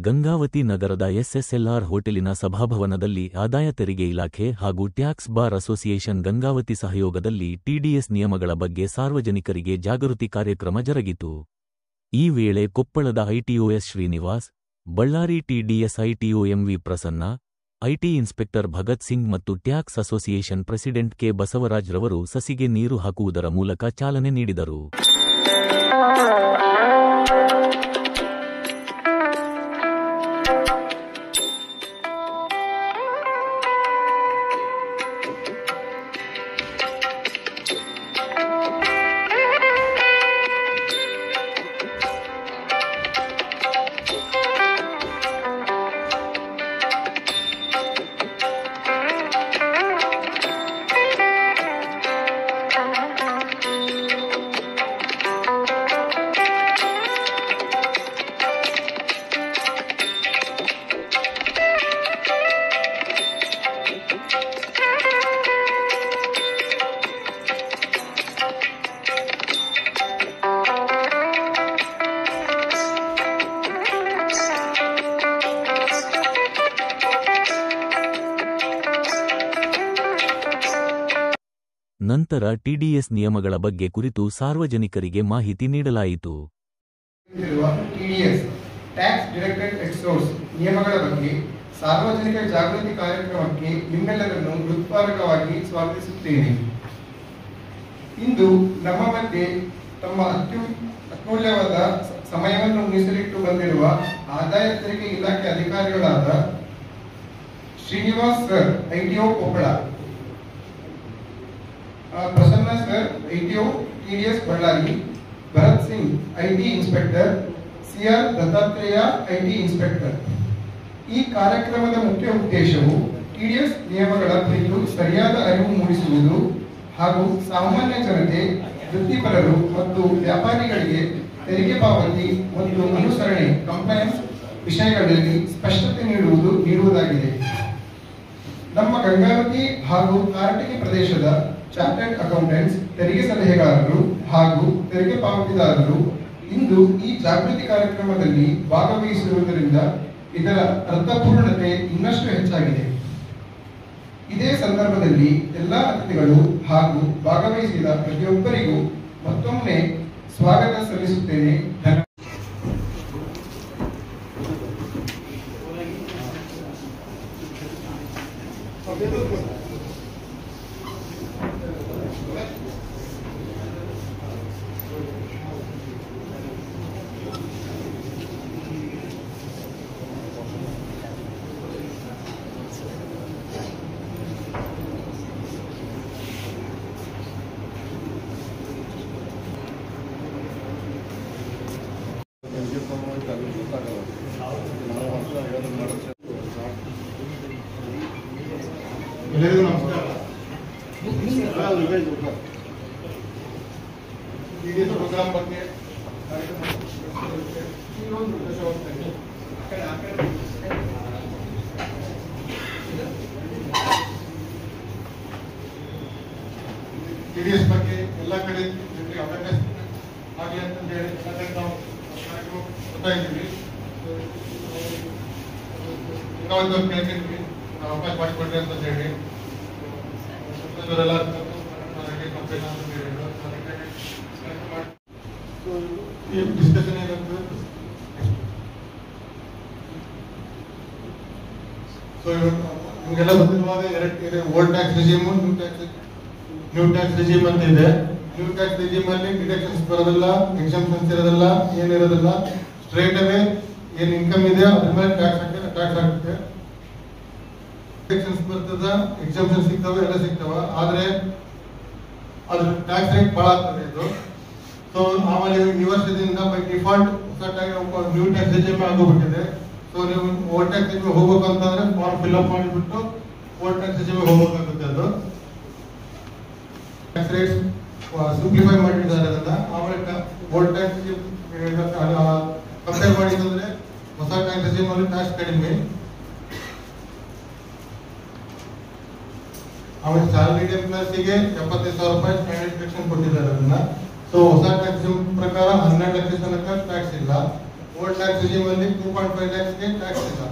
ಗಂಗಾವತಿ ನಗರದ ಎಸ್ಎಸ್ಎಲ್ಆರ್ ಹೋಟೆಲಿನ ಸಭಾಭವನದಲ್ಲಿ ಆದಾಯ ತೆರಿಗೆ ಇಲಾಖೆ ಹಾಗೂ ಟ್ಯಾಕ್ಸ್ ಬಾರ್ ಅಸೋಸಿಯೇಷನ್ ಗಂಗಾವತಿ ಸಹಯೋಗದಲ್ಲಿ ಟಿಡಿಎಸ್ ನಿಯಮಗಳ ಬಗ್ಗೆ ಸಾರ್ವಜನಿಕರಿಗೆ ಜಾಗೃತಿ ಕಾರ್ಯಕ್ರಮ ಜರುಗಿತು. ಈ ವೇಳೆ ಕೊಪ್ಪಳದ ITO S Srinivas, Ballari TDS ITO MV Prasanna, IT inspector Bhagat Singh ಮತ್ತು tax association president K Basavaraj ರವರು ಸಸಿಗೆ ನೀರು ಹಾಕುವುದರ ಮೂಲಕ ಚಾಲನೆ ನೀಡಿದರು. ನಂತರ ಟಿಡಿಎಸ್ ನಿಯಮಗಳ ಬಗ್ಗೆ ಕುರಿತು ಸಾರ್ವಜನಿಕರಿಗೆ ಮಾಹಿತಿ ನೀಡಲಾಯಿತು. ಟಿಡಿಎಸ್ ಟ್ಯಾಕ್ಸ್ ಡಿಡಕ್ಟೆಡ್ ಎಟ್ ಸೋರ್ಸ್ ನಿಯಮಗಳ ಬಗ್ಗೆ ಸಾರ್ವಜನಿಕ ಜಾಗೃತಿ ಕಾರ್ಯಕ್ರಮಕ್ಕೆ ನಿಮ್ಮೆಲ್ಲರನ್ನು ಹೃತ್ಪೂರ್ವಕವಾಗಿ ಸ್ವಾಗತಿಸುತ್ತೇನೆ. ಇಂದು ನಮ್ಮ ಮಧ್ಯೆ ತಮ್ಮ ಅತ್ಮೂಲ್ಯವಾದ ಸಮಯವನ್ನು ಮೀಸಲಿಟ್ಟು ಬಂದಿರುವ ಆದಾಯ ತೆರಿಗೆ ಇಲಾಖೆ ಅಧಿಕಾರಿಗಳಾದ Srinivas sir, ITO Koppal, Prasanna sir, ITO TDS Ballari, Bharat Singh, IT inspector, CR Dattatreya, IT inspector. ಈ ಕಾರ್ಯಕ್ರಮದ ಮುಖ್ಯ ಉದ್ದೇಶವು ಟಿಡಿಎಸ್ ನಿಯಮಗಳ ಕುರಿತು ಸರಿಯಾದ ಅರಿವು ಮೂಡಿಸುವುದು ಹಾಗೂ ಸಾಮಾನ್ಯ ಜನತೆ, ವೃತ್ತಿಪರರು ಮತ್ತು ವ್ಯಾಪಾರಿಗಳಿಗೆ ತೆರಿಗೆ ಪಾವತಿ ಮತ್ತು ಅನುಸರಣೆ ಕಂಪ್ಲೈನ್ಸ್ ವಿಷಯಗಳಲ್ಲಿ ಸ್ಪಷ್ಟತೆ ನೀಡುವುದಾಗಿದೆ. ನಮ್ಮ ಗಂಗಾವತಿ ಹಾಗೂ ಕಾರಟಗಿ ಪ್ರದೇಶದ ಚಾರ್ಟರ್ಡ್ ಅಕೌಂಟೆಂಟ್ಸ್, ತೆರಿಗೆ ಸಲಹೆಗಾರರು ಹಾಗೂ ತೆರಿಗೆ ಪಾವತಿದಾರರು ಇಂದು ಈ ಜಾಗೃತಿ ಕಾರ್ಯಕ್ರಮದಲ್ಲಿ ಭಾಗವಹಿಸಿರುವುದರಿಂದ ಇದರ ಅರ್ಥಪೂರ್ಣತೆ ಇನ್ನಷ್ಟು ಹೆಚ್ಚಾಗಿದೆ. ಇದೇ ಸಂದರ್ಭದಲ್ಲಿ ಎಲ್ಲ ಅತಿಥಿಗಳು ಹಾಗೂ ಭಾಗವಹಿಸಿದ ಪ್ರತಿಯೊಬ್ಬರಿಗೂ ಮತ್ತೊಮ್ಮೆ ಸ್ವಾಗತ ಸಲ್ಲಿಸುತ್ತೇನೆ. ಎಲ್ಲರಿಗೂ ನಮಸ್ಕಾರ. ಪ್ರೋಗ್ರಾಮ್ ಬಗ್ಗೆ ಟಿಡಿಎಸ್ ಬಗ್ಗೆ ಎಲ್ಲ ಕಡೆ ಅವೇರ್ನೆಸ್ ಆಗಲಿ ಅಂತ ಹೇಳಿ ಎಲ್ಲ ಕಡೆ ನಾವು ಕೊಡ್ತಾ ಇದ್ದೀವಿ. ಕೇಳ್ತಿದ್ವಿ, ನಾವು ಅವಕಾಶ ಮಾಡಿಕೊಡ್ರಿ ಅಂತ ಹೇಳಿ ಡಿಸ್ಕಷನ್ ಏನಾಗ್ತದೆ. ಸೊ ನಿಮಗೆಲ್ಲ ಗೊತ್ತಿರುವಾಗ ಎರಡು old tax regime, new tax regime ಅಂತ ಇದೆ. ನ್ಯೂ ಟ್ಯಾಕ್ಸ್ ರಿಜಿಮ್ ಅಲ್ಲಿ ಡಿಡಕ್ಷನ್ಸ್ ಬರೋದಿಲ್ಲ, ಎಕ್ಸಂಪ್ಷನ್ಸ್ ಇರೋದಿಲ್ಲ, ಏನಿರೋದಿಲ್ಲ. ಸ್ಟ್ರೇಟ್ ಅವೇ ಏನ್ ಇನ್ಕಮ್ ಇದೆ ಅದ್ರ ಮೇಲೆ ಟ್ಯಾಕ್ಸ್ ಆಗುತ್ತೆ. ಡಿಡಕ್ಷನ್ಸ್ ಬರ್ತದ, ಎಕ್ಸಂಪ್ಷನ್ ಸಿಗ್ತವೆ, ಎಲ್ಲ ಸಿಗ್ತವ, ಆದ್ರೆ ಅದ್ರ ಟ್ಯಾಕ್ಸ್ ರೇಟ್ ಬಹಳ ಆಗ್ತದೆ ಇದು. ಸೊ ಆಮೇಲೆ ಈ ವರ್ಷದಿಂದ by default new tax regime ಆಗೋಗ್ಬಿಟ್ಟಿದೆ. ಸೊ ನೀವು ಓಲ್ಡ್ ಟ್ಯಾಕ್ಸ್ ರಿಜಿಮ್ ಹೋಗ್ಬೇಕು ಅಂತಂದ್ರೆ ಫಾರ್ಮ್ ಫಿಲ್ ಅಪ್ ಮಾಡಿಬಿಟ್ಟು ಓಲ್ಡ್ ಟ್ಯಾಕ್ಸ್ ರಿಜಿಮ್ ಹೋಗ್ಬೇಕಾಗುತ್ತೆ. ಅದು ಟ್ಯಾಕ್ಸ್ ರೇಟ್ಸ್ ಸಿಂಪ್ಲಿಫೈ ಮಾಡಿದ್ದಾರೆ. ಅದನ್ನ ಆಮೇಲೆ ಕಂಪೇರ್ ಮಾಡಿದ್ರೆ ಹೊಸ ಟ್ಯಾಕ್ಸ್ ರಿಜಿಮ್ ಅಲ್ಲಿ ಟ್ಯಾಕ್ಸ್ ಕಡಿಮೆ. ಆಮೇಲೆ ಸ್ಯಾಲರಿ ಎಂಪ್ಲಾಯ್ಸಿಗೆ 75,000 ರೂಪಾಯಿ ಸ್ಟ್ಯಾಂಡರ್ಡ್ ಡಿಡಕ್ಷನ್ ಕೊಟ್ಟಿದ್ದಾರೆ ಅದನ್ನ. ಸೊ ಹೊಸ ಟ್ಯಾಕ್ಸ್ ಪ್ರಕಾರ 12 ಲಕ್ಷ ತನಕ ಟ್ಯಾಕ್ಸ್ ಇಲ್ಲ. ಓಲ್ಡ್ ಟ್ಯಾಕ್ಸ್ ರಿಜಿಮ್ ಅಲ್ಲಿ 2.5 ಲ್ಯಾಕ್ಸ್ಗೆ ಟ್ಯಾಕ್ಸ್ ಇಲ್ಲ.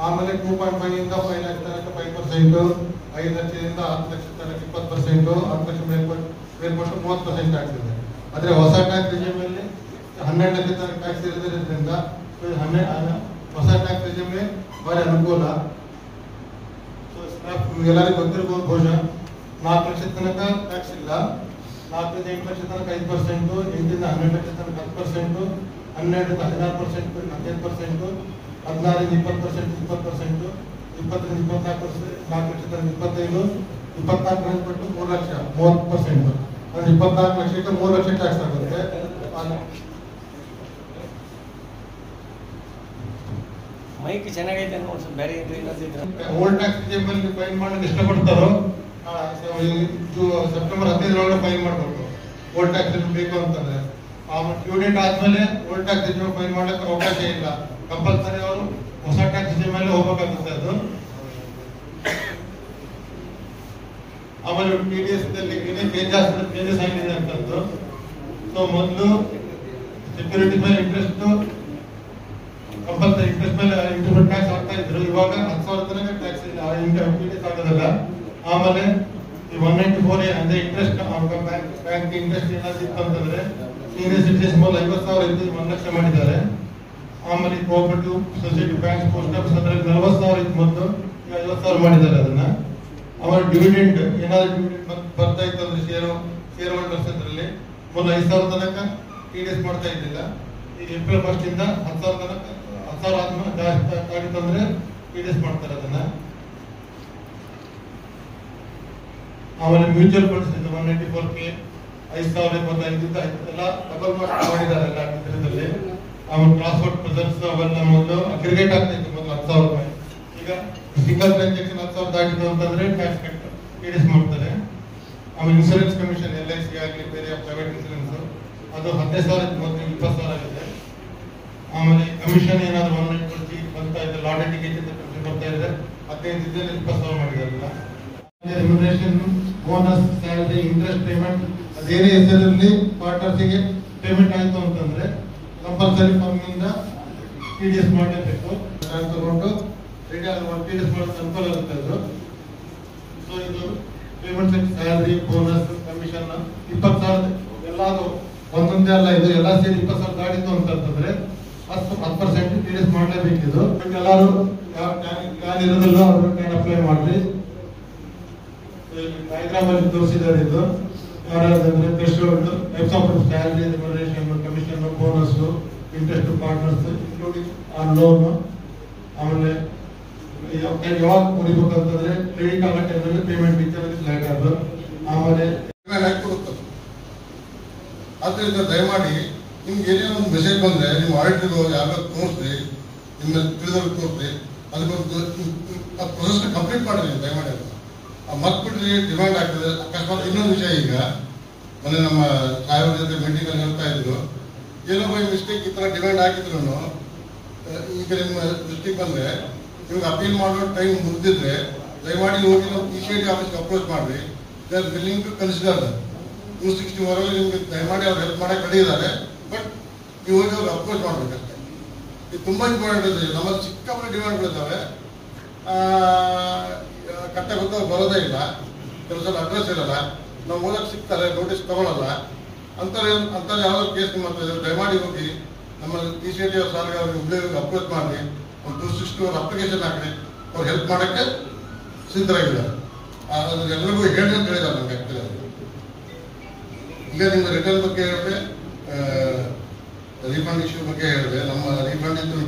ಆಮೇಲೆ 2.5 ಇಂದ 5 ಲಕ್ಷ ತನಕ 5%, 5 ಲಕ್ಷದಿಂದ 10 ಲಕ್ಷ ತನಕ 20%, 10 ಲಕ್ಷ ಮೇಲ್ಪಟ್ಟು 30% ಟ್ಯಾಕ್ಸ್ ಇದೆ. ಆದ್ರೆ ಹೊಸ ಟ್ಯಾಕ್ಸ್ ರಿಜಿಮ್ ಅಲ್ಲಿ 12 ಲಕ್ಷ ತನಕ ಟ್ಯಾಕ್ಸ್ ಇರೋದ್ರಿಂದ ಹೊಸ ಟ್ಯಾಕ್ಸ್ ರಿಜಿಮ್ ಭಾರಿ ಅನುಕೂಲ. ಎಲ್ಲರಿಗೂ ಗೊತ್ತಿರ್ಬೋದು ಬಹುಶಃ 4 ಲಕ್ಷ ತನಕ ಟ್ಯಾಕ್ಸ್ ಇಲ್ಲ. 4 ರಿಂದ 8 ಲಕ್ಷ ತನಕ 5%, 8 ರಿಂದ 12 ಲಕ್ಷ ತನಕ 10%, 12 ರಿಂದ 16% 15%, 16 ರಿಂದ 20% 20%, 20 ರಿಂದ 24%, 4 ಲಕ್ಷ ತನಕ 25, 24 ಬಿಟ್ಟು 3 ಲಕ್ಷ 30%. ಅಂದ್ರೆ 24 ಲಕ್ಷಕ್ಕೆ 3 ಲಕ್ಷ ಟ್ಯಾಕ್ಸ್ ಆಗುತ್ತೆ. ಮೈಕ್ ಚೆನ್ನಾಗೈತೆ ನೋಡಿ, ಬೇರೆ ಓಲ್ಡ್ ಟ್ಯಾಕ್ಸ್ ರಿಜಿಮ್ ಅಲ್ಲಿ ಫೈನ್ ಮಾಡಕ್ಕೆ ಇಷ್ಟಪಡ್ತಾರೋ ಸೆಪ್ಟೆಂಬರ್ 15 ಒಳಗೆ ಫೈನ್ ಮಾಡಬೇಕು. ಓಲ್ಡ್ ಟ್ಯಾಕ್ಸ್ ರಿಜಿಮ್ ಬೇಕು ಅಂತಂದ್ರೆ ಡ್ಯೂ ಡೇಟ್ ಆದ್ಮೇಲೆ ಓಲ್ಡ್ ಟ್ಯಾಕ್ಸ್ ರಿಜಿಮ್ ಫೈನ್ ಮಾಡಕ್ಕೆ ಅವಕಾಶ ಇಲ್ಲ. ಕಂಪಲ್ಸರಿ ಅವರು ಹೊಸ ಟ್ಯಾಕ್ಸ್ ರಿಜಿಮ್ ಅಲ್ಲಿ ಹೋಗಬೇಕಾಗುತ್ತೆ ಅದು. ಆಮೇಲೆ TDS ನಲ್ಲಿ ಚೇಂಜಸ್ ಆಗಿದೆ ಅಂತಂದು. ಸೊ ಮೊದಲು ಸೆಕ್ಯೂರಿಟಿ ಮೇಲೆ ಇಂಟ್ರೆಸ್ಟ್ ಕಂಪಲ್ಸರಿ ಇಂಟ್ರೆಸ್ಟ್ ಮೇಲೆ ಇಂಟರ್ನೆಟ್ ಟ್ಯಾಕ್ಸ್ ಆಗ್ತಾ ಇದ್ರು. ಇವಾಗ 10,000 ತನಕ ಟ್ಯಾಕ್ಸ್ TDS ಆಗೋದಲ್ಲ. ಆಮೇಲೆ 194A ಅಂದ್ರೆ ಇಂಟ್ರೆಸ್ಟ್ ಬ್ಯಾಂಕ್ ಇಂಟ್ರೆಸ್ಟ್ ಏನಾದ್ರು ಇತ್ತು ಅಂತಂದ್ರೆ ಸೀನಿಯರ್ ಸಿಟಿಜನ್ಸ್ ಮೊದಲು 50,000 ಇದ್ದು 1 ಲಕ್ಷ ಮಾಡಿದ್ದಾರೆ. ಆಮೇಲೆ cooperative society bank post office ಅದ್ರಲ್ಲಿ 40,000 ಇತ್ತು ಮೊದಲು, ಈಗ 50,000 ಮಾಡಿದ್ದಾರೆ ಅದನ್ನ. ಆಮೇಲೆ ಡಿವಿಡೆಂಡ್ ಏನಾದ್ರು ಡಿವಿಡೆಂಡ್ ಬರ್ತಾ ಇತ್ತು ಅಂದ್ರೆ ಶೇರ್ ಹೋಲ್ಡರ್ಸ್ ಅದ್ರಲ್ಲಿ ಮೊದಲು 5,000 ತನಕ TDS ಮಾಡ್ತಾ ಇದ್ದಿಲ್ಲ. ಈಗ ಏಪ್ರಿಲ್ 1 ಇಂದ 10,000 ತನಕ 10,000 ಆದ್ಮೇಲೆ ಜಾಸ್ತಿ ಆಗಿತ್ತು ಅಂದ್ರೆ TDS ಮಾಡ್ತಾರೆ ಅದನ್ನ. ಆಮೇಲೆ ಮ್ಯೂಚುವಲ್ ಫಂಡ್ಸ್ 194K 5,025 ಎಲ್ಲ ಡಬಲ್ ಮಾಡಿದ್ದಾರೆ ಎಲ್ಲ ಇದರಲ್ಲಿ. ಆಮೇಲೆ ಟ್ರಾನ್ಸ್ಪೋರ್ಟ್ ಪ್ರೆಸೆನ್ಸ್ ಅವೆಲ್ಲ ಮೊದಲು ಅಗ್ರಿಗೇಟ್ ಆಗ್ತಾ ಇತ್ತು ಮೊದಲು 10,000 ರೂಪಾಯಿ. ಈಗ ಸಿಂಗಲ್ ಟ್ರಾನ್ಸಾಕ್ಷನ್ 10,000 ದಾಟಿತು ಅಂತಂದ್ರೆ ಟ್ಯಾಕ್ಸ್ ಕಟ್ TDS ಮಾಡ್ತಾರೆ. ಆಮೇಲೆ ಇನ್ಸೂರೆನ್ಸ್ ಕಮಿಷನ್ LIC ಆಗಲಿ ಬೇರೆ ಪ್ರೈವೇಟ್ ಇನ್ಸೂರೆನ್ಸ್ ಅದು 15,000 ಮೊದಲು 20,000 ಆಗಿದೆ. ಆಮೇಲೆ ಕಮಿಷನ್ ಏನಾದ್ರು 190 ಬರ್ತಾ ಇದೆ, ಲಾಟರಿ ಟಿಕೆಟ್ ಕಮಿಷನ್ ಬರ್ತಾ ಇದೆ, 15 ಇದ್ದಲ್ಲಿ 20,000 ಮಾಡಿದಾರಲ್ಲ. Remuneration, bonus, salary, interest payment ಅದೇನೇ ಹೆಸರಲ್ಲಿ ಪಾರ್ಟ್ನರ್ಸ್ಗೆ ಪೇಮೆಂಟ್ ಆಯ್ತು ಅಂತಂದ್ರೆ ಕಂಪಲ್ಸರಿ ಫರ್ಮಿಂದ TDS ಮಾಡಲೇಬೇಕು. ತಗೊಂಡು ರೆಡಿ ಆದ TDS ಮಾಡೋದು ಅನುಕೂಲ ಆಗುತ್ತೆ ಅದು. ಸೊ ಇದು ಪೇಮೆಂಟ್ ಸ್ಯಾಲರಿ, ಬೋನಸ್, ಕಮಿಷನ್ 20,000 ಎಲ್ಲಾದ್ರು ಒಂದೊಂದೇ ಅಲ್ಲ, ಇದು ಎಲ್ಲ ಸೇರಿ 20,000 ದಾಟಿತ್ತು ಅಂತಂದ್ರೆ 10% TDS ಮಾಡಲೇಬೇಕಿದು. ಎಲ್ಲರೂ ಯಾರು ಇರೋದಿಲ್ಲ ಅವ್ರ ಟ್ಯಾನ್ ಅಪ್ಲೈ ಮಾಡ್ರಿ. ಡಯಾಗ್ರಾಮ್ ಅಲ್ಲಿ ತೋರಿಸಿದ್ದಾರೆ ಇದು ಯಾರಾದ್ರೆ threshold, types of salary, remuneration, commission, bonus, interest partners including on loan. ಆಮೇಲೆ ಯಾವಾಗ ಮುಡಿಬೇಕಂತಂದ್ರೆ ಕ್ರೆಡಿಟ್ ಆಗೋ ಟೈಮಲ್ಲಿ ಪೇಮೆಂಟ್ ವಿಚಾರದಲ್ಲಿ ಲ್ಯಾಕ್ ಅದು. ಆಮೇಲೆ ಆದ್ದರಿಂದ ದಯಮಾಡಿ ನಿಮ್ಗೆ ಏನೇನೋ ಒಂದು ಮೆಸೇಜ್ ಬಂದ್ರೆ ನಿಮ್ಮ ಆಡಿಟರ್ ಯಾವ್ಯಾವ ತೋರಿಸ್ರಿ, ನಿಮ್ಮ ತಿಳಿದವ್ರಿಗೆ ತೋರಿಸ್ರಿ, ಅದಕ್ಕೊಂದು ಆ ಪ್ರೊಸೆಸ್ ಕಂಪ್ಲೀಟ್ ಮಾಡಿ ನೀವು ದಯಮಾಡಿ. ಅದು ಮತ್ಬಿಟ್ರಿ ಡಿಮ್ಯಾಂಡ್ ಆಗ್ತದೆ. ಅಕಸ್ಮಾತ್ ಇನ್ನೊಂದು ವಿಷಯ, ಈಗ ಮೊನ್ನೆ ನಮ್ಮ ಸಾಹೇಬ್ರ ಜೊತೆ ಮೀಟಿಂಗ್ ಅಲ್ಲಿ ಹೇಳ್ತಾ ಇದ್ರು, ಏನೋ ಬೈ ಮಿಸ್ಟೇಕ್ ಈ ತರ ಡಿಮ್ಯಾಂಡ್ ಆಗಿದ್ರು ಈಗ ನಿಮ್ಮ ದೃಷ್ಟಿಗೆ ಬಂದ್ರೆ ನಿಮ್ಗೆ ಅಪೀಲ್ ಮಾಡೋ ಟೈಮ್ ಮುಗಿದಿದ್ರೆ ದಯಮಾಡಿ ಹೋಗಿ ನಾವು PCID ಆಫೀಸ್ಗೆ ಅಪ್ರೋಚ್ ಮಾಡ್ರಿ. They are willing to consider 260 ವರೆಗೆ ನಿಮ್ಗೆ ದಯಮಾಡಿ ಅವ್ರು ಹೆಲ್ಪ್ ಮಾಡಕ್ಕೆ ರೆಡಿ ಇದ್ದಾರೆ. ಬಟ್ ನೀವು ಹೋಗಿ ಅವ್ರು ಅಪ್ರೋಚ್ ಮಾಡ್ಬೇಕಷ್ಟೇ. ಇದು ತುಂಬಾ ಇಂಪಾರ್ಟೆಂಟ್ ಇದೆ. ನಮ್ಮಲ್ಲಿ ಚಿಕ್ಕಪುಟ್ಟ ಡಿಮ್ಯಾಂಡ್ಗಳಿದ್ದಾವೆ, ಕಟ್ಟ ಗೊತ್ತ ಬರೋದೇ ಇಲ್ಲ, ಕೆಲಸದಲ್ಲಿ ಅಡ್ರೆಸ್ ಇರಲ್ಲ, ನಾವು ಓದಕ್ಕೆ ಸಿಗ್ತಾರೆ, ನೋಟಿಸ್ ತಗೊಳ್ಳಲ್ಲ. ಅಂತಾರೆ ಯಾವ್ದಾದ್ರು ಕೇಸ್ ನಿಮ್ಮ ಹತ್ರ ಇದ್ದಾರೆ ದಯಮಾಡಿ ಹೋಗಿ ನಮ್ಮ PCID ಸಾರಿಗೆ ಅವ್ರಿಗೆ ಹುಬ್ಳಿಗೆ ಅಪ್ರೋಚ್ ಮಾಡಿ ಒಂದು 260 ಅವ್ರ ಅಪ್ಲಿಕೇಶನ್ ಹಾಕಿ ಅವ್ರು ಹೆಲ್ಪ್ ಮಾಡೋಕ್ಕೆ ಸಿದ್ಧರಾಗಿದ್ದಾರೆ. ಅದು ಎಲ್ಲರಿಗೂ ಹೇಳಿ ಅಂತ ಹೇಳಿದ್ದಾರೆ ನಮ್ಗೆ. ಆಕ್ಚುಲಿ ಈಗ ನಿಮ್ಮ ರಿಟರ್ನ್ ಬಗ್ಗೆ ಹೇಳಿದ್ರೆ, ರೀಫಂಡ್ ಇಶ್ಯೂ ಬಗ್ಗೆ ಹೇಳಿದ್ರೆ, ನಮ್ಮ ರೀಫಂಡ್ ಇದ್ದು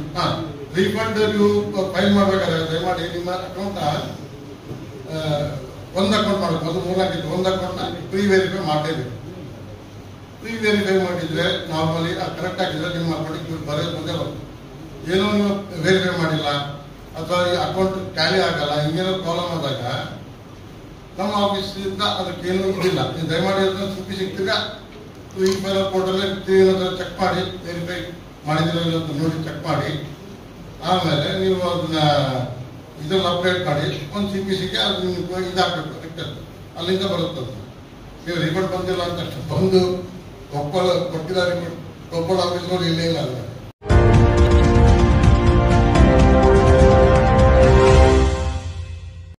ರೀಫಂಡ್ ನೀವು ಫೈಲ್ ಮಾಡ್ಬೇಕಾದ್ರೆ ದಯಮಾಡಿ ನಿಮ್ಮ ಅಕೌಂಟ್ ಒಂದು ಅಕೌಂಟ್ ಮಾಡಬೇಕು. ಮೊದಲು 3 ಹಾಕಿದ್ದು ಒಂದು ಅಕೌಂಟ್ನ ಪ್ರೀ ವೆರಿಫೈ ಮಾಡಲೇಬೇಕು. ಪ್ರೀ ವೆರಿಫೈ ಮಾಡಿದ್ರೆ ನಾರ್ಮಲಿ ಕರೆಕ್ಟ್ ಆಗಿದ್ರೆ ನಿಮ್ಮ ಅಕೌಂಟಿಗೆ ದುಡ್ಡು ಬರೋದು ಮುಂದೆ ಬರ್ತದೆ. ಏನೋ ನೀವು ವೆರಿಫೈ ಮಾಡಿಲ್ಲ ಅಥವಾ ಈ ಅಕೌಂಟ್ ಟ್ಯಾಲಿ ಆಗಲ್ಲ, ಹಿಂಗೇನೋ ಪ್ರಾಬ್ಲಮ್ ಆದಾಗ ನಮ್ಮ ಆಫೀಸಿಂದ ಅದಕ್ಕೇನು ಇದಿಲ್ಲ. ನೀವು ದಯಮಾಡಿ ಅದನ್ನ ಸಿಗ್ತೀಗ ಈ ಫೈಲ್ ಪೋರ್ಟಲ್ಲೇ ಚೆಕ್ ಮಾಡಿ ವೆರಿಫೈ ಮಾಡಿದ್ರೆ ಅಂತ ನೋಡಿ ಚೆಕ್ ಮಾಡಿ ಆಮೇಲೆ ನೀವು ಅದನ್ನ ಇದರಲ್ಲಿ ಅಪ್ಡೇಟ್ ಮಾಡಿ ಒಂದು CPCಗೆ ಅದು ನಿಮ್ಗೆ ಇದಾಗಬೇಕು ರಿಕ್ವೆಸ್ಟ್ ಅಲ್ಲಿಂದ ಬರುತ್ತದೆ. ನೀವು ರಿಪೋರ್ಟ್ ಬಂದಿಲ್ಲ ಅಂತ ಬಂದು ಕೊಪ್ಪಳ ಕೊಟ್ಟಿಲ್ಲ ರಿಪೋರ್ಟ್ ಕೊಪ್ಪಳ ಆಫೀಸ್ಗಳು ಇಲ್ಲೇ ಇಲ್ಲ ಅಲ್ಲ